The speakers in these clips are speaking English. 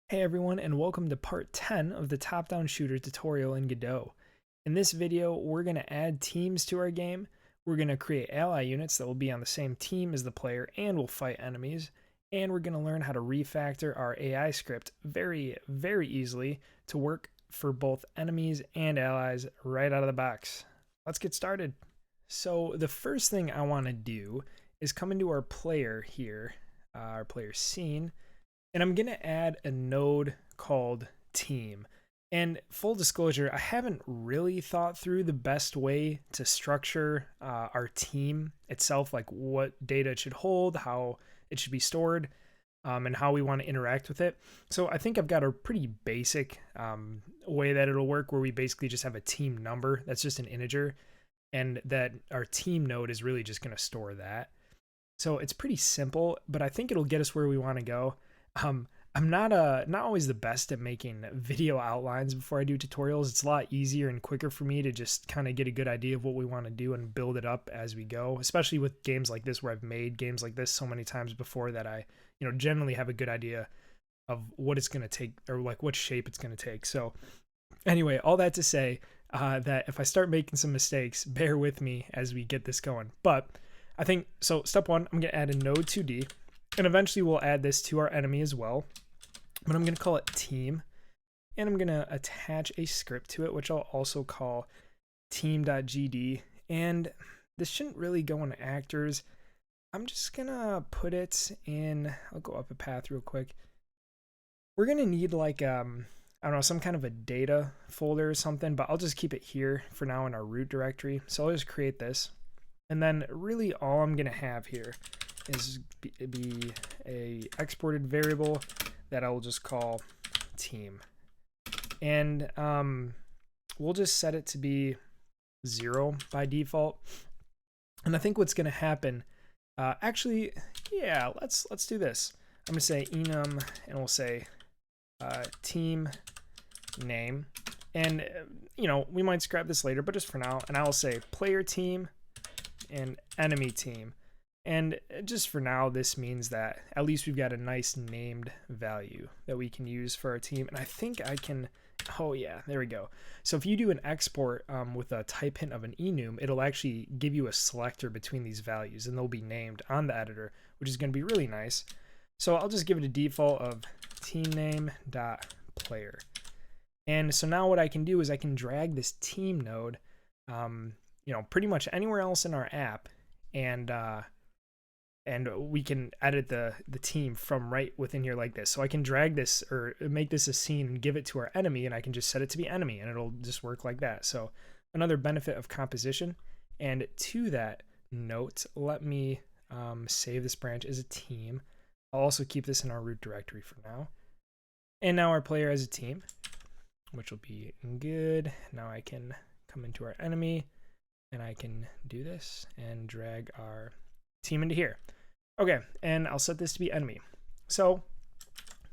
Hey everyone, and welcome to part 10 of the top-down shooter tutorial in Godot. In this video, we're going to add teams to our game, we're going to create ally units that will be on the same team as the player and will fight enemies, and we're going to learn how to refactor our AI script very easily to work for both enemies and allies right out of the box. Let's get started. So the first thing I want to do is come into our player here, our player scene, and I'm going to add a node called team. And full disclosure, I haven't really thought through the best way to structure our team itself, like what data it should hold, how it should be stored, and how we want to interact with it. So I think I've got a pretty basic way that it'll work, where we basically just have a team number that's just an integer, and that our team node is really just going to store that. So it's pretty simple, but I think it'll get us where we want to go. I'm not always the best at making video outlines before I do tutorials. It's a lot easier and quicker for me to just kind of get a good idea of what we want to do and build it up as we go, especially with games like this, where I've made games like this so many times before that I, generally have a good idea of what it's going to take, or like what shape it's going to take. So anyway, all that to say that if I start making some mistakes, bear with me as we get this going. But I think, so step one, I'm going to add a node 2D. And eventually we'll add this to our enemy as well. But I'm going to call it team. And I'm going to attach a script to it, which I'll also call team.gd. And this shouldn't really go in actors. I'm just going to put it in, I'll go up a path real quick. We're going to need like, I don't know, some kind of a data folder or something, but I'll just keep it here for now in our root directory. So I'll just create this. And then really all I'm going to have here is be a exported variable that I will just call team. And we'll just set it to be 0 by default. And I think what's going to happen, actually, yeah, let's do this. I'm going to say enum, and we'll say team name. And, we might scrap this later, but just for now. And I will say player team and enemy team. And just for now, this means that at least we've got a nice named value that we can use for our team. And I think I can, oh yeah, there we go. So if you do an export with a type hint of an enum, it'll actually give you a selector between these values, and they'll be named on the editor, which is going to be really nice. So I'll just give it a default of teamname.player. And so now what I can do is I can drag this team node, pretty much anywhere else in our app, and we can edit the team from right within here like this. So I can drag this or make this a scene and give it to our enemy, and I can just set it to be enemy, and it'll just work like that. So another benefit of composition. And to that note, let me save this branch as a team. I'll also keep this in our root directory for now. And now our player has a team, which will be good. Now I can come into our enemy, and I can do this and drag our team into here. Okay, and I'll set this to be enemy. So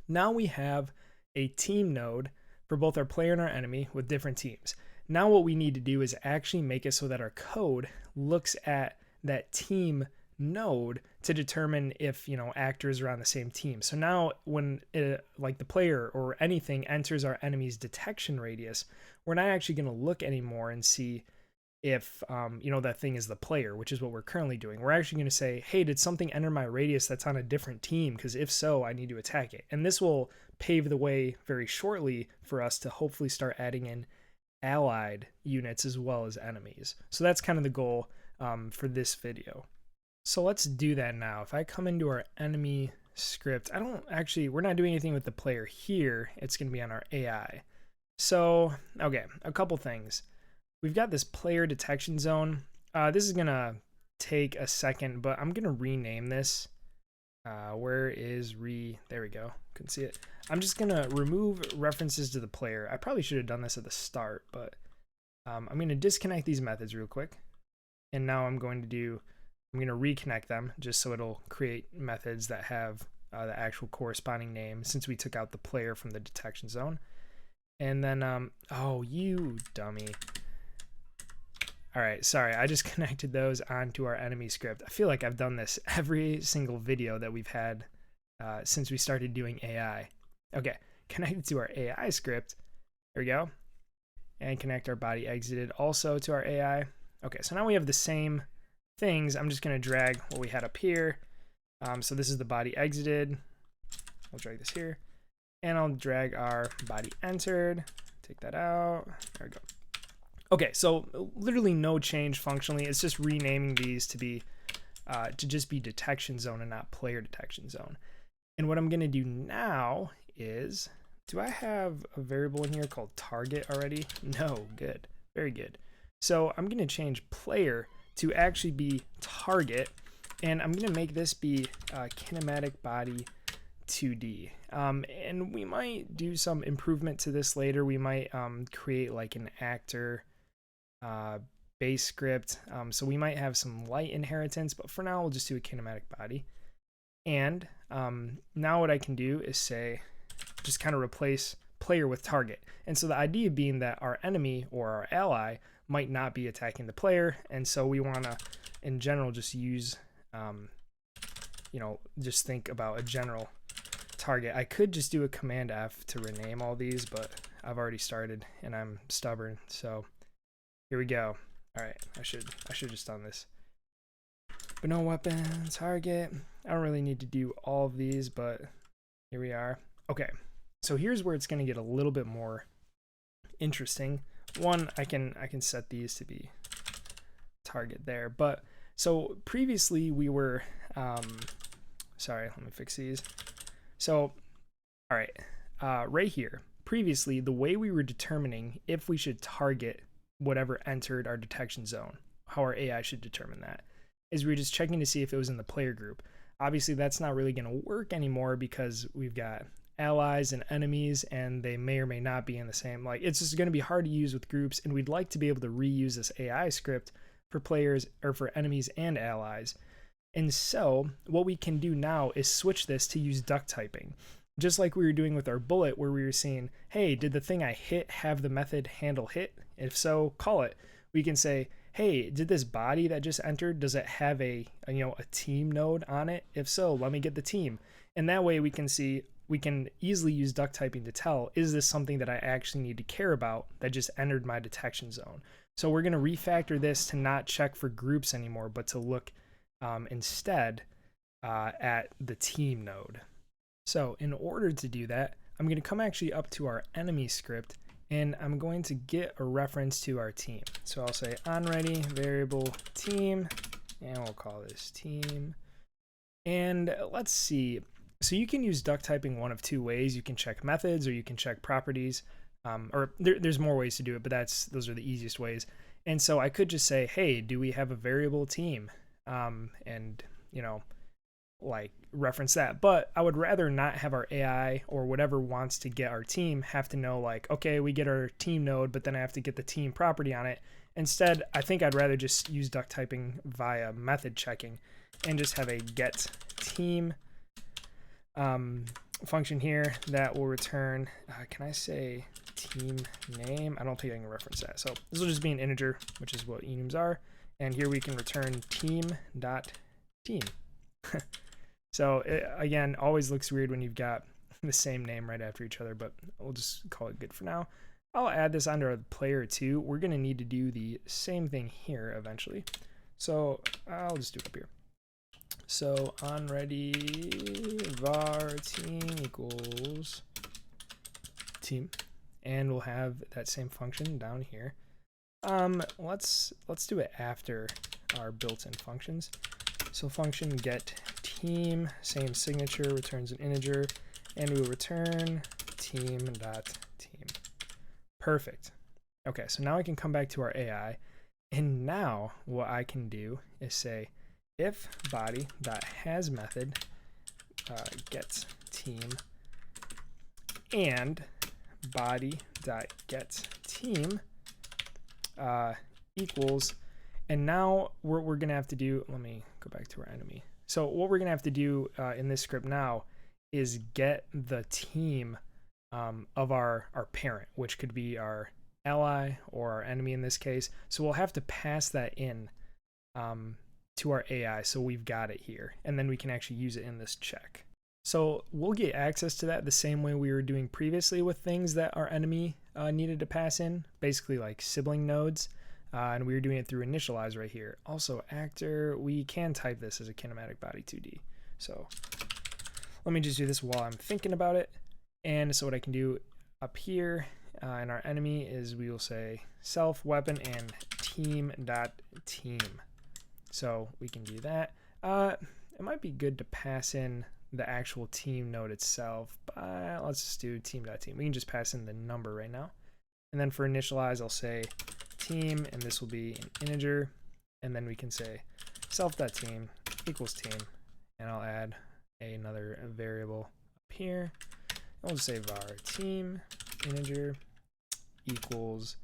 now we have a team node for both our player and our enemy with different teams. Now what we need to do is actually make it so that our code looks at that team node to determine if, actors are on the same team. So now when like the player or anything enters our enemy's detection radius, we're not actually going to look anymore and see if that thing is the player, which is what we're currently doing. We're actually going to say, hey, did something enter my radius that's on a different team? Because if so, I need to attack it. And this will pave the way very shortly for us to hopefully start adding in allied units as well as enemies. So that's kind of the goal for this video. So let's do that now. If I come into our enemy script, we're not doing anything with the player here. It's going to be on our AI. So, okay, a couple things. We've got this player detection zone. This is going to take a second, but I'm going to rename this. There we go. Couldn't see it. I'm just going to remove references to the player. I probably should have done this at the start, but I'm going to disconnect these methods real quick. And now I'm going to reconnect them just so it'll create methods that have the actual corresponding name, since we took out the player from the detection zone. And then, oh, you dummy. All right, sorry, I just connected those onto our enemy script. I feel like I've done this every single video that we've had since we started doing AI. Okay, connect it to our AI script. There we go. And connect our body exited also to our AI. Okay, so now we have the same things. I'm just going to drag what we had up here. So this is the body exited. I'll drag this here. And I'll drag our body entered. Take that out. There we go. Okay, so literally no change functionally. It's just renaming these to be to just be detection zone and not player detection zone. And what I'm going to do now is, do I have a variable in here called target already? No, good, very good. So I'm going to change player to actually be target, and I'm going to make this be kinematic body 2D. And we might do some improvement to this later. We might create like an actor base script. So we might have some light inheritance, but for now we'll just do a kinematic body. And now what I can do is say, just kind of replace player with target. And so the idea being that our enemy or our ally might not be attacking the player. And so we want to, in general, just use, just think about a general target. I could just do a Command F to rename all these, but I've already started and I'm stubborn. So here we go. All right, I should just done this. But no weapon, target. I don't really need to do all of these, but here we are. Okay, so here's where it's going to get a little bit more interesting. One, I can set these to be target there. But so previously we were, sorry, let me fix these. So, all right, right here. Previously, the way we were determining if we should target whatever entered our detection zone, how our AI should determine that, is we were just checking to see if it was in the player group. Obviously, that's not really going to work anymore because we've got allies and enemies, and they may or may not be in the same. Like, it's just going to be hard to use with groups, and we'd like to be able to reuse this AI script for players or for enemies and allies. And so what we can do now is switch this to use duck typing. Just like we were doing with our bullet, where we were saying, hey, did the thing I hit have the method handle hit? If so, call it. We can say, hey, did this body that just entered, does it have a team node on it? If so, let me get the team. And that way we can see, we can easily use duck typing to tell, is this something that I actually need to care about that just entered my detection zone? So we're going to refactor this to not check for groups anymore, but to look instead at the team node. So in order to do that, I'm going to come actually up to our enemy script, and I'm going to get a reference to our team. So I'll say onReady variable team, and we'll call this team. And let's see. So you can use duck typing one of two ways. You can check methods or you can check properties. There's more ways to do it, but those are the easiest ways. And so I could just say, hey, do we have a variable team? And like reference that. But I would rather not have our AI or whatever wants to get our team have to know, like, okay, we get our team node, but then I have to get the team property on it. Instead, I think I'd rather just use duck typing via method checking and just have a get team function here that will return, can I say team name? I don't think I can reference that. So this will just be an integer, which is what enums are. And here we can return team.team. So it, again, always looks weird when you've got the same name right after each other, but we'll just call it good for now. I'll add this under our player too. We're going to need to do the same thing here eventually. So I'll just do it up here. So onReady var team equals team, and we'll have that same function down here. Let's do it after our built-in functions. So function get team, same signature, returns an integer, and we will return team.team. Perfect. Okay, so now I can come back to our AI, and now what I can do is say if body.has method gets team and body.getTeam equals, and now what we're going to have to do, let me go back to our enemy. So what we're going to have to do in this script now is get the team of our parent, which could be our ally or our enemy in this case. So we'll have to pass that in to our AI, so we've got it here, and then we can actually use it in this check. So we'll get access to that the same way we were doing previously with things that our enemy needed to pass in, basically like sibling nodes. And we were doing it through initialize right here. Also actor, we can type this as a kinematic body 2D. So let me just do this while I'm thinking about it. And so what I can do up here in our enemy is we will say self weapon and team.team. So we can do that. It might be good to pass in the actual team node itself, but let's just do team.team. We can just pass in the number right now. And then for initialize, I'll say team, and this will be an integer. And then we can say self.team equals team. And I'll add another variable up here. I'll just say var team integer equals,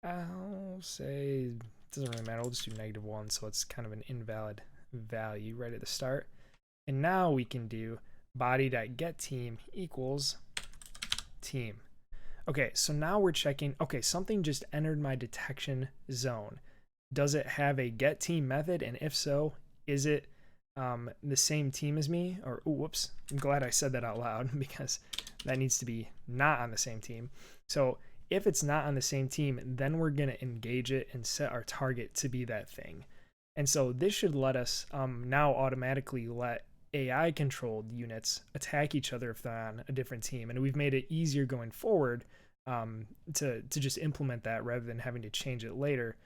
I'll say, it doesn't really matter, we'll just do -1, so it's kind of an invalid value right at the start. And now we can do body.getTeam equals team. Okay, so now we're checking, okay, something just entered my detection zone. Does it have a getTeam method? And if so, is it the same team as me? Or, ooh, whoops, I'm glad I said that out loud because that needs to be not on the same team. So if it's not on the same team, then we're going to engage it and set our target to be that thing. And so this should let us now automatically let AI controlled units attack each other if they're on a different team. And we've made it easier going forward to just implement that rather than having to change it later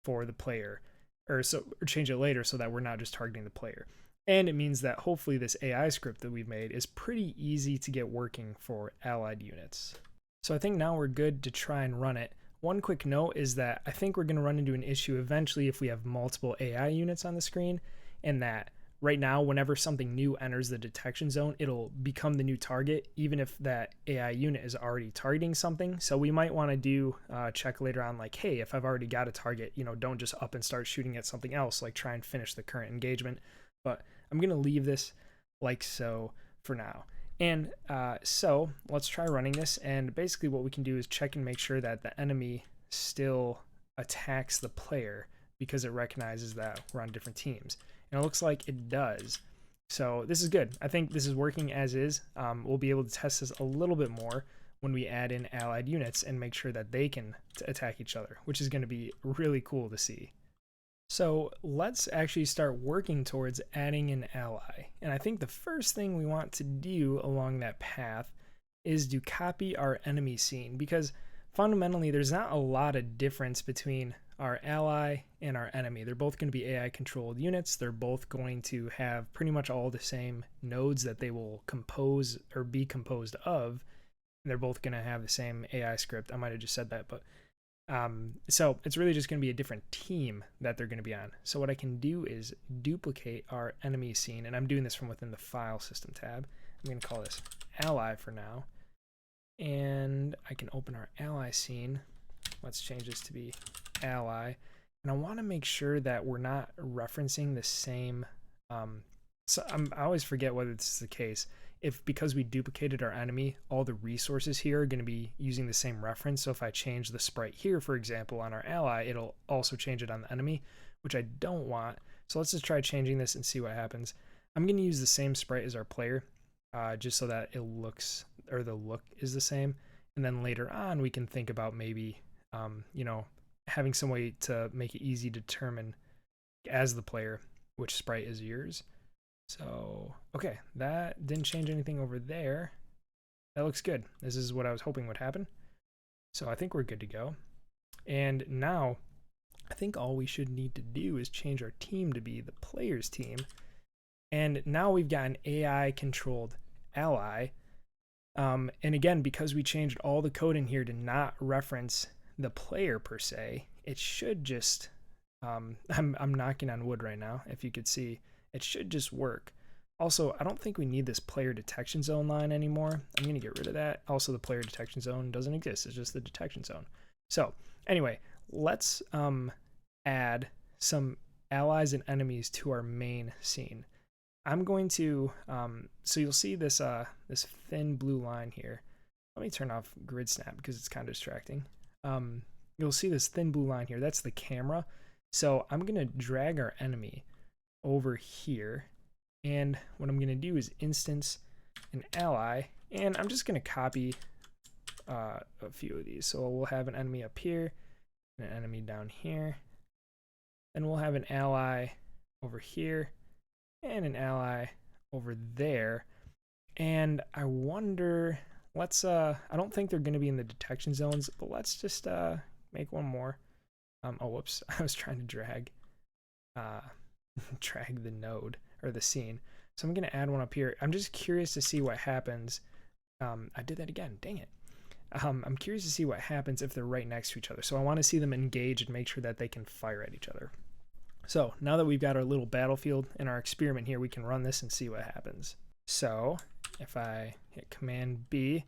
for the player, or change it later so that we're not just targeting the player. And it means that hopefully this AI script that we've made is pretty easy to get working for allied units. So I think now we're good to try and run it. One quick note is that I think we're going to run into an issue eventually if we have multiple AI units on the screen, and that right now whenever something new enters the detection zone, it'll become the new target even if that AI unit is already targeting something. So we might want to do check later on, like, hey, if I've already got a target, don't just up and start shooting at something else, like try and finish the current engagement. But I'm going to leave this like so for now. And so let's try running this, and basically what we can do is check and make sure that the enemy still attacks the player because it recognizes that we're on different teams. And it looks like it does. So this is good. I think this is working as is. We'll be able to test this a little bit more when we add in allied units and make sure that they can attack each other, which is going to be really cool to see. So let's actually start working towards adding an ally. And I think the first thing we want to do along that path is to copy our enemy scene, because fundamentally there's not a lot of difference between our ally and our enemy. They're both going to be AI controlled units. They're both going to have pretty much all the same nodes that they will compose or be composed of. And they're both going to have the same AI script. I might have just said that, but so it's really just going to be a different team that they're going to be on. So what I can do is duplicate our enemy scene, and I'm doing this from within the file system tab. I'm going to call this ally for now, and I can open our ally scene. Let's change this to be ally, and I want to make sure that we're not referencing the same so I always forget whether this is the case. If because we duplicated our enemy, all the resources here are going to be using the same reference. So if I change the sprite here, for example, on our ally, it'll also change it on the enemy, which I don't want. So let's just try changing this and see what happens. I'm going to use the same sprite as our player, just so that it looks, or the look is the same. And then later on, we can think about maybe, having some way to make it easy to determine as the player which sprite is yours. So, okay, that didn't change anything over there. That looks good. This is what I was hoping would happen. So I think we're good to go. And now, I think all we should need to do is change our team to be the player's team. And now we've got an AI-controlled ally. And again, because we changed all the code in here to not reference the player per se, it should just, I'm knocking on wood right now, if you could see. It should just work. Also, I don't think we need this player detection zone line anymore. I'm going to get rid of that. Also, the player detection zone doesn't exist. It's just the detection zone. So anyway, let's add some allies and enemies to our main scene. I'm going to, so you'll see this, this thin blue line here. Let me turn off grid snap because it's kind of distracting. You'll see this thin blue line here. That's the camera. So I'm going to drag our enemy over here, and what I'm going to do is instance an ally, and I'm just going to copy a few of these. So we'll have an enemy up here, and an enemy down here, and we'll have an ally over here, and an ally over there. And I wonder, let's I don't think they're going to be in the detection zones, but let's just make one more. Oh whoops, I was trying to drag drag the node or the scene. So I'm going to add one up here. I'm just curious to see what happens. I did that again, dang it. I'm curious to see what happens if they're right next to each other. So I want to see them engage and make sure that they can fire at each other. So now that we've got our little battlefield in our experiment here, we can run this and see what happens. So if I hit Command B,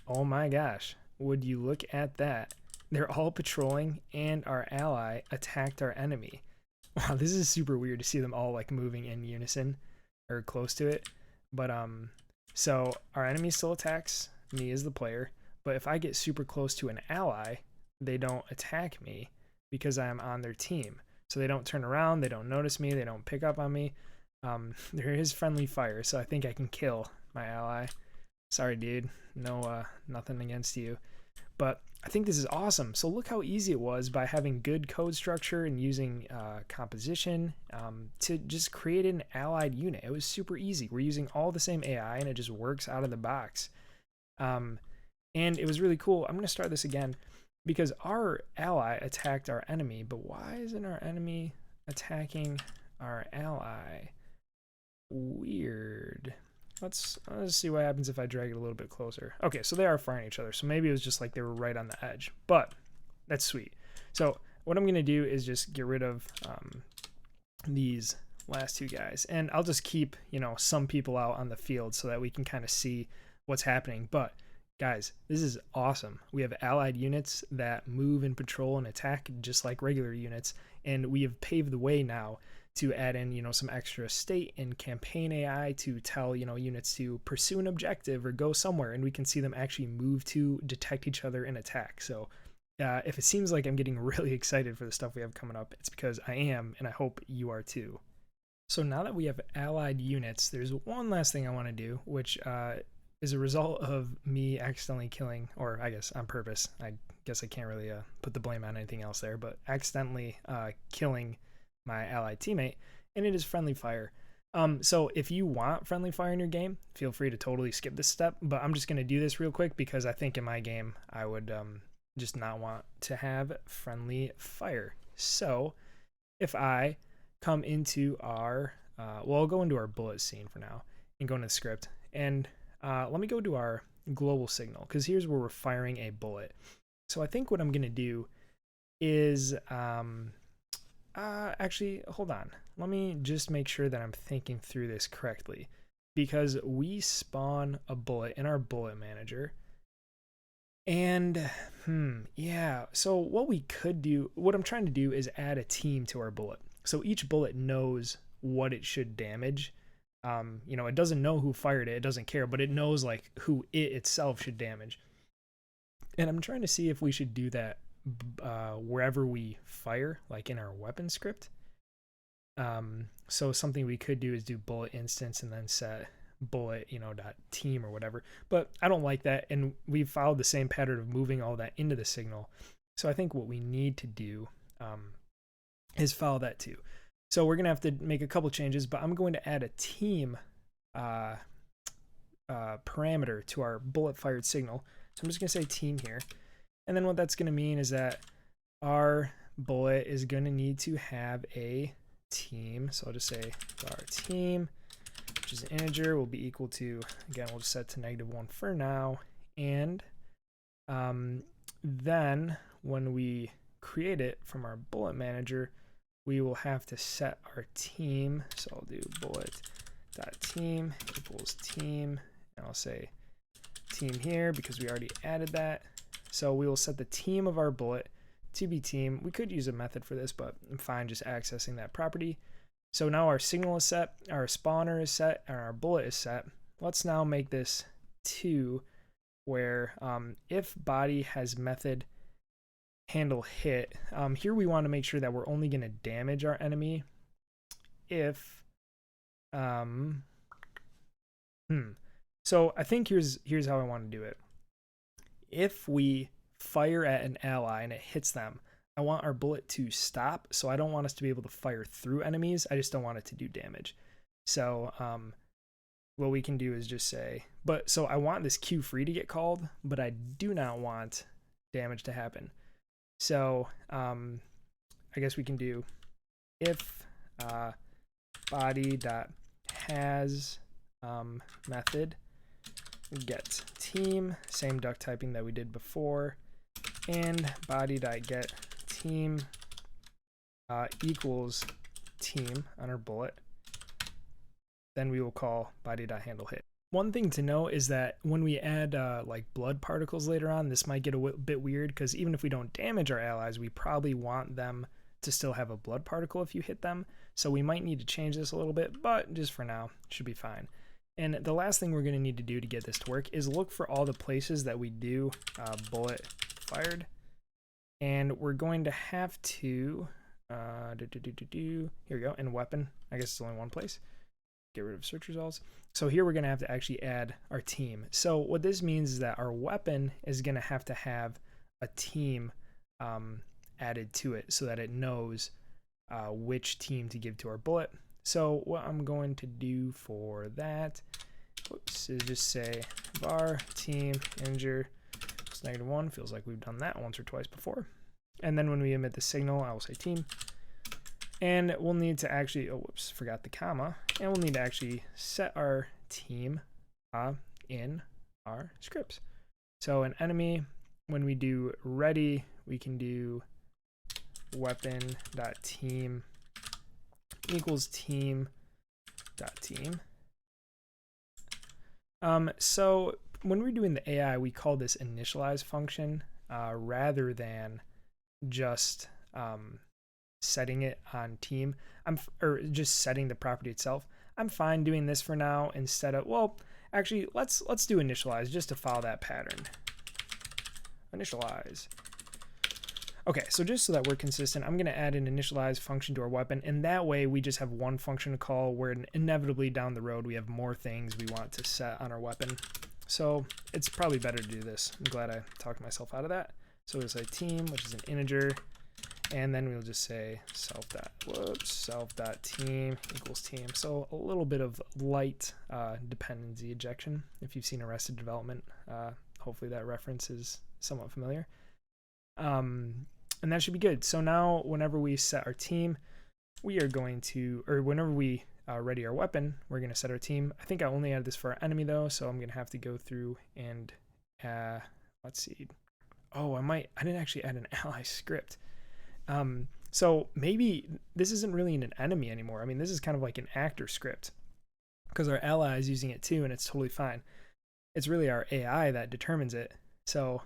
oh my gosh, would you look at that? They're all patrolling and our ally attacked our enemy. Wow, this is super weird to see them all like moving in unison or close to it. But so our enemy still attacks me as the player, but if I get super close to an ally, they don't attack me because I'm on their team. So they don't turn around, they don't notice me, they don't pick up on me. There is friendly fire, so I think I can kill my ally. Sorry, dude. No, nothing against you. But I think this is awesome. So look how easy it was by having good code structure and using composition to just create an allied unit. It was super easy. We're using all the same AI, and it just works out of the box. And it was really cool. I'm going to start this again because our ally attacked our enemy, but why isn't our enemy attacking our ally? Weird. Let's see what happens if I drag it a little bit closer. Okay, so they are firing each other. So maybe it was just like they were right on the edge, but that's sweet. So what I'm going to do is just get rid of these last two guys, and I'll just keep, you know, some people out on the field so that we can kind of see what's happening. But guys, this is awesome. We have allied units that move and patrol and attack just like regular units, and we have paved the way now to add in, you know, some extra state and campaign AI to tell, you know, units to pursue an objective or go somewhere, and we can see them actually move to detect each other and attack. So if it seems like I'm getting really excited for the stuff we have coming up, it's because I am, and I hope you are too. So now that we have allied units, there's one last thing I want to do, which is a result of me accidentally killing, or I guess on purpose, I guess I can't really put the blame on anything else there, but accidentally killing my allied teammate, and it is friendly fire. So if you want friendly fire in your game, feel free to totally skip this step, but I'm just going to do this real quick because I think in my game I would just not want to have friendly fire. So if I come into our well, I'll go into our bullet scene for now and go into the script, and let me go to our global signal, because here's where we're firing a bullet. So I think what I'm going to do is actually, hold on. Let me just make sure that I'm thinking through this correctly, because we spawn a bullet in our bullet manager. And, yeah. So what we could do, what I'm trying to do is add a team to our bullet. So each bullet knows what it should damage. You know, it doesn't know who fired it. It doesn't care, but it knows like who it itself should damage. And I'm trying to see if we should do that wherever we fire, like in our weapon script. So something we could do is do bullet instance and then set bullet, you know, dot team or whatever. But I don't like that, and we've followed the same pattern of moving all that into the signal. So I think what we need to do is follow that too. So we're gonna have to make a couple changes, but I'm going to add a team parameter to our bullet fired signal. So I'm just gonna say team here. And then what that's going to mean is that our bullet is going to need to have a team. So I'll just say our team, which is an integer, will be equal to, again, we'll just set to -1 for now. And then when we create it from our bullet manager, we will have to set our team. So I'll do bullet.team equals team. And I'll say team here because we already added that. So we will set the team of our bullet to be team. We could use a method for this, but I'm fine just accessing that property. So now our signal is set, our spawner is set, and our bullet is set. Let's now make this 2, where if body has method handle hit, here we want to make sure that we're only going to damage our enemy if So I think here's how I want to do it. If we fire at an ally and it hits them, I want our bullet to stop. So I don't want us to be able to fire through enemies. I just don't want it to do damage. So what we can do is just say, so I want this queue free to get called, but I do not want damage to happen. So I guess we can do if body.has method get team, same duck typing that we did before, and body.get team equals team on our bullet. Then we will call body.handleHit. One thing to note is that when we add like blood particles later on, this might get a bit weird, because even if we don't damage our allies, we probably want them to still have a blood particle if you hit them. So we might need to change this a little bit, but just for now, it should be fine. And the last thing we're going to need to do to get this to work is look for all the places that we do bullet fired. And we're going to have to, here we go, in weapon, I guess it's only one place. Get rid of search results. So here we're going to have to actually add our team. So what this means is that our weapon is going to have a team added to it so that it knows which team to give to our bullet. So what I'm going to do for that, is just say var team integer is -1. Feels like we've done that once or twice before. And then when we emit the signal, I will say team. And we'll need to actually, forgot the comma. And we'll need to actually set our team in our scripts. So an enemy, when we do ready, we can do weapon.team equals team.team. So when we're doing the AI, we call this initialize function rather than just setting it on team. Or just setting the property itself. I'm fine doing this for now instead of, well, actually, let's do initialize just to follow that pattern. Initialize. Okay, so just so that we're consistent, I'm going to add an initialize function to our weapon, and that way we just have one function to call where inevitably down the road we have more things we want to set on our weapon. So it's probably better to do this. I'm glad I talked myself out of that. So we'll say team, which is an integer, and then we'll just say self.team equals team. So a little bit of light dependency injection. If you've seen Arrested Development, hopefully that reference is somewhat familiar. And that should be good. So now whenever we set our team, we are going to, or whenever we ready our weapon, we're going to set our team. I think I only added this for our enemy though, so I'm going to have to go through and let's see. Oh, I didn't actually add an ally script. So maybe this isn't really an enemy anymore. I mean, this is kind of like an actor script because our ally is using it too, and it's totally fine. It's really our AI that determines it. So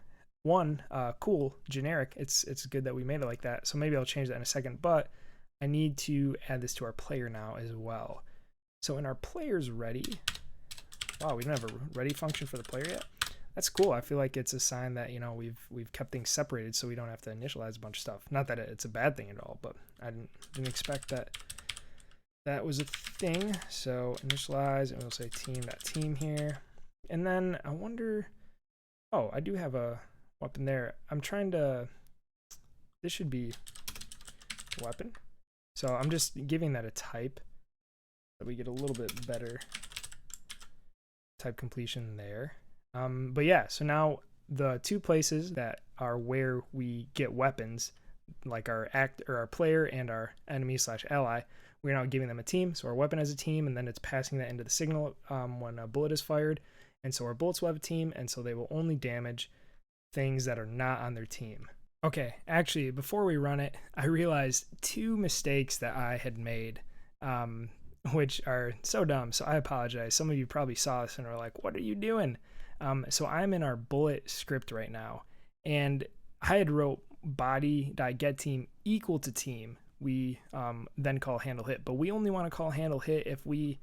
cool, generic. It's good that we made it like that. So maybe I'll change that in a second, but I need to add this to our player now as well. So in our player's ready, wow, we don't have a ready function for the player yet. That's cool. I feel like it's a sign that, you know, we've kept things separated so we don't have to initialize a bunch of stuff. Not that it's a bad thing at all, but I didn't expect that was a thing. So initialize, and we'll say team.team here. And then I wonder, oh, I do have a weapon there. I'm trying to, this should be weapon. So I'm just giving that a type so we get a little bit better type completion there. But yeah, so now the two places that are where we get weapons, like our player and our enemy/ally, we're now giving them a team. So our weapon has a team, and then it's passing that into the signal when a bullet is fired. And so our bullets will have a team, and so they will only damage things that are not on their team. Okay, actually, before we run it, I realized two mistakes that I had made, which are so dumb. So I apologize. Some of you probably saw this and are like, what are you doing? So I'm in our bullet script right now, and I had wrote body.getTeam equal to team. We then call handle hit, but we only want to call handle hit if we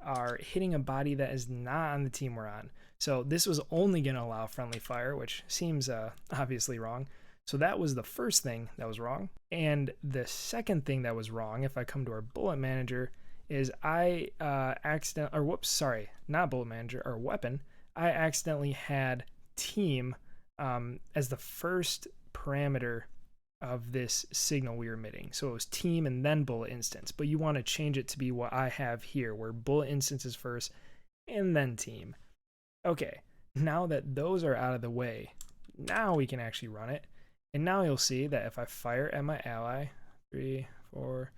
are hitting a body that is not on the team we're on. So this was only going to allow friendly fire, which seems obviously wrong. So that was the first thing that was wrong. And the second thing that was wrong, if I come to our bullet manager, is I not bullet manager, or weapon. I accidentally had team as the first parameter of this signal we were emitting. So it was team and then bullet instance, but you want to change it to be what I have here, where bullet instance is first and then team. Okay, now that those are out of the way, now we can actually run it. And now you'll see that if I fire at my ally, 3, 4,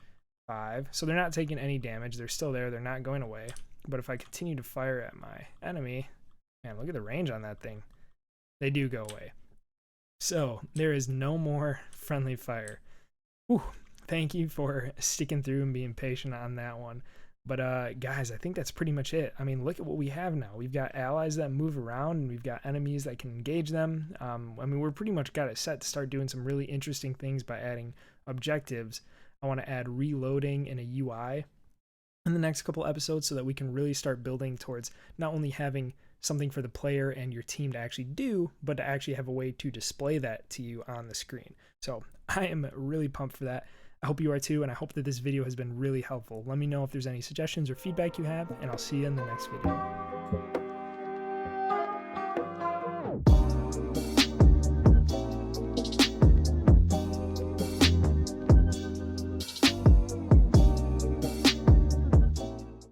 5, so they're not taking any damage, they're still there, they're not going away. But if I continue to fire at my enemy, man, look at the range on that thing. They do go away. So there is no more friendly fire. Whew, thank you for sticking through and being patient on that one. But guys, I think that's pretty much it. I mean, look at what we have now. We've got allies that move around, and we've got enemies that can engage them. I mean, we're pretty much got it set to start doing some really interesting things by adding objectives. I want to add reloading in a UI in the next couple episodes so that we can really start building towards not only having something for the player and your team to actually do, but to actually have a way to display that to you on the screen. So I am really pumped for that. I hope you are too, and I hope that this video has been really helpful. Let me know if there's any suggestions or feedback you have, and I'll see you in the next video.